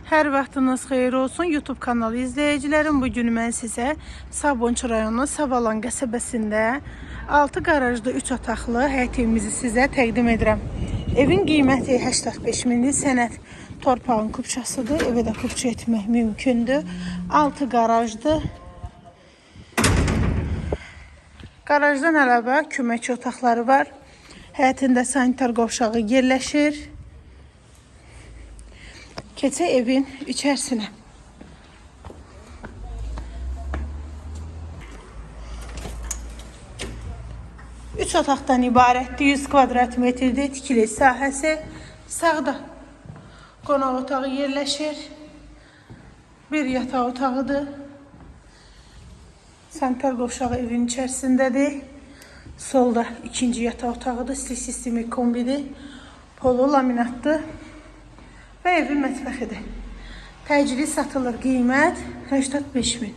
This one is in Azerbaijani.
Hər vaxtınız xeyir olsun YouTube kanalı izləyicilərim. Bugün mən sizə Sabunçu rayonu Savalan qəsəbəsində 6 qarajlı 3 otaqlı həyət evimizi sizə təqdim edirəm. Evin qiyməti 85 minlik sənəd torpağın kupçasıdır. Evə də kupça etmək mümkündür. 6 qarajdır. Qarajdan əlavə köməkçi otaqları var. Həyətində sanitar qovşağı yerləşir. Keçək evin içərisinə. Üç otaqdan ibarətdir. 100 kvadrat metrdir. Tikili sahəsi. Sağda qonaq otağı yerləşir. Bir yataq otağıdır. Sanitar qovşağı evin içərisindədir. Solda ikinci yataq otağıdır. Stil sistemi kombidir. Polo laminatdır. Və evin mətbəxidir. Təcili satılır. Qiymət 85 min.